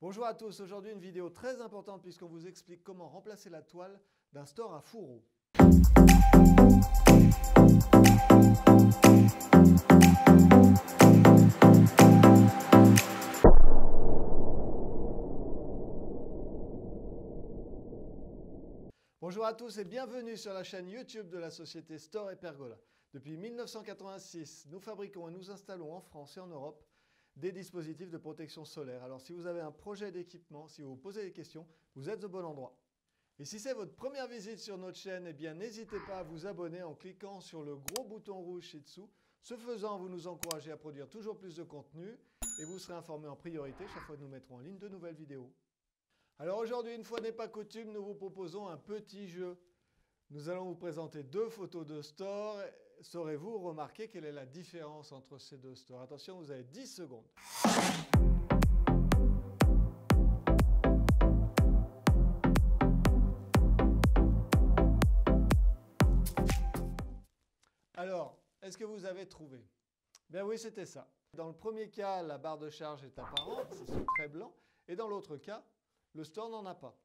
Bonjour à tous, aujourd'hui une vidéo très importante puisqu'on vous explique comment remplacer la toile d'un store à fourreau. Bonjour à tous et bienvenue sur la chaîne YouTube de la société Store et Pergola. Depuis 1986, nous fabriquons et nous installons en France et en Europe des dispositifs de protection solaire. Alors si vous avez un projet d'équipement, si vous vous posez des questions, vous êtes au bon endroit. Et si c'est votre première visite sur notre chaîne, eh bien n'hésitez pas à vous abonner en cliquant sur le gros bouton rouge ci-dessous. Ce faisant, vous nous encouragez à produire toujours plus de contenu et vous serez informé en priorité chaque fois que nous mettrons en ligne de nouvelles vidéos. Alors aujourd'hui, une fois n'est pas coutume, nous vous proposons un petit jeu. Nous allons vous présenter deux photos de store. Saurez-vous remarquer quelle est la différence entre ces deux stores? Attention, vous avez 10 secondes. Alors, est-ce que vous avez trouvé? Bien oui, c'était ça. Dans le premier cas, la barre de charge est apparente, c'est ce trait blanc. Et dans l'autre cas, le store n'en a pas.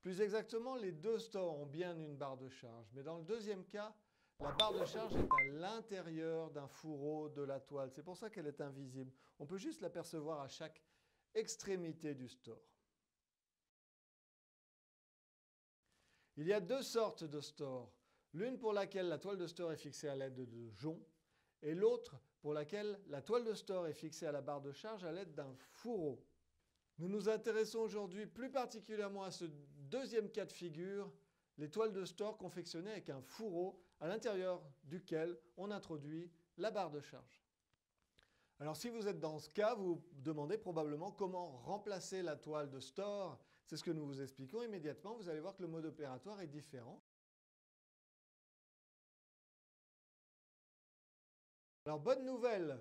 Plus exactement, les deux stores ont bien une barre de charge. Mais dans le deuxième cas, la barre de charge est à l'intérieur d'un fourreau de la toile. C'est pour ça qu'elle est invisible. On peut juste l'apercevoir à chaque extrémité du store. Il y a deux sortes de stores. L'une pour laquelle la toile de store est fixée à l'aide de joncs et l'autre pour laquelle la toile de store est fixée à la barre de charge à l'aide d'un fourreau. Nous nous intéressons aujourd'hui plus particulièrement à ce deuxième cas de figure, les toiles de store confectionnées avec un fourreau à l'intérieur duquel on introduit la barre de charge. Alors si vous êtes dans ce cas, vous vous demandez probablement comment remplacer la toile de store. C'est ce que nous vous expliquons immédiatement. Vous allez voir que le mode opératoire est différent. Alors bonne nouvelle,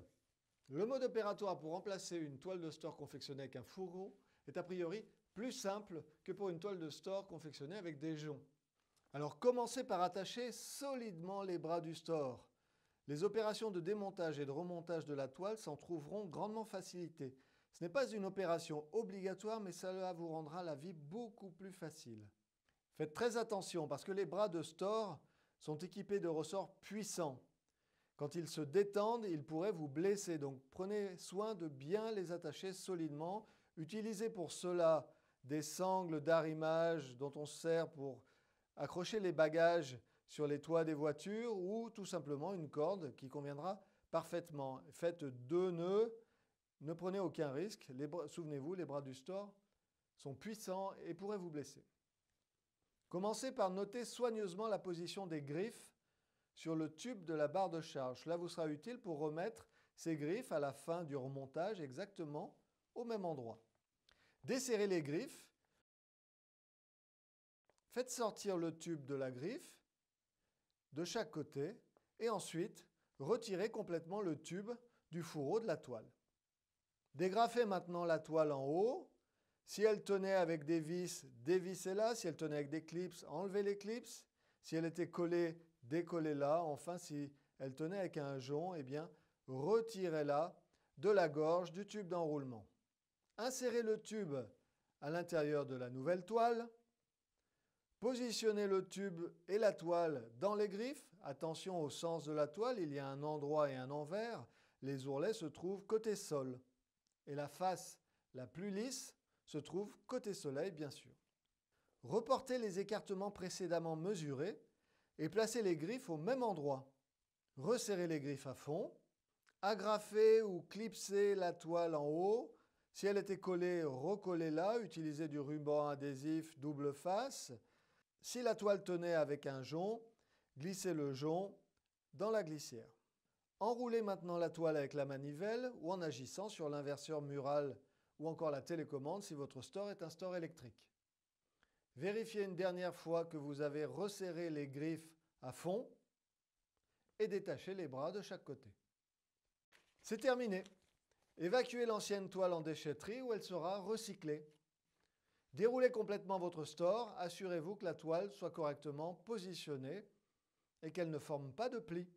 le mode opératoire pour remplacer une toile de store confectionnée avec un fourreau est a priori plus simple que pour une toile de store confectionnée avec des joncs. Alors commencez par attacher solidement les bras du store. Les opérations de démontage et de remontage de la toile s'en trouveront grandement facilitées. Ce n'est pas une opération obligatoire, mais cela vous rendra la vie beaucoup plus facile. Faites très attention parce que les bras de store sont équipés de ressorts puissants. Quand ils se détendent, ils pourraient vous blesser, donc prenez soin de bien les attacher solidement. Utilisez pour cela des sangles d'arrimage dont on se sert pour accrocher les bagages sur les toits des voitures ou tout simplement une corde qui conviendra parfaitement. Faites 2 nœuds, ne prenez aucun risque. Souvenez-vous, les bras du store sont puissants et pourraient vous blesser. Commencez par noter soigneusement la position des griffes sur le tube de la barre de charge. Cela vous sera utile pour remettre ces griffes à la fin du remontage exactement au même endroit. Desserrez les griffes. Faites sortir le tube de la griffe de chaque côté et ensuite retirez complètement le tube du fourreau de la toile. Dégrafez maintenant la toile en haut. Si elle tenait avec des vis, dévissez-la. Si elle tenait avec des clips, enlevez les clips. Si elle était collée, décollez-la. Enfin, si elle tenait avec un jonc, eh bien, retirez-la de la gorge du tube d'enroulement. Insérez le tube à l'intérieur de la nouvelle toile. Positionnez le tube et la toile dans les griffes. Attention au sens de la toile, il y a un endroit et un envers. Les ourlets se trouvent côté sol. Et la face la plus lisse se trouve côté soleil, bien sûr. Reportez les écartements précédemment mesurés et placez les griffes au même endroit. Resserrez les griffes à fond. Agrafez ou clipsez la toile en haut. Si elle était collée, recollez-la. Utilisez du ruban adhésif double face. Si la toile tenait avec un jonc, glissez le jonc dans la glissière. Enroulez maintenant la toile avec la manivelle ou en agissant sur l'inverseur mural ou encore la télécommande si votre store est un store électrique. Vérifiez une dernière fois que vous avez resserré les griffes à fond et détachez les bras de chaque côté. C'est terminé. Évacuez l'ancienne toile en déchetterie où elle sera recyclée. Déroulez complètement votre store, assurez-vous que la toile soit correctement positionnée et qu'elle ne forme pas de plis.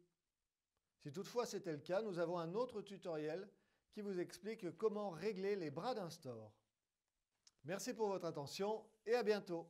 Si toutefois c'était le cas, nous avons un autre tutoriel qui vous explique comment régler les bras d'un store. Merci pour votre attention et à bientôt.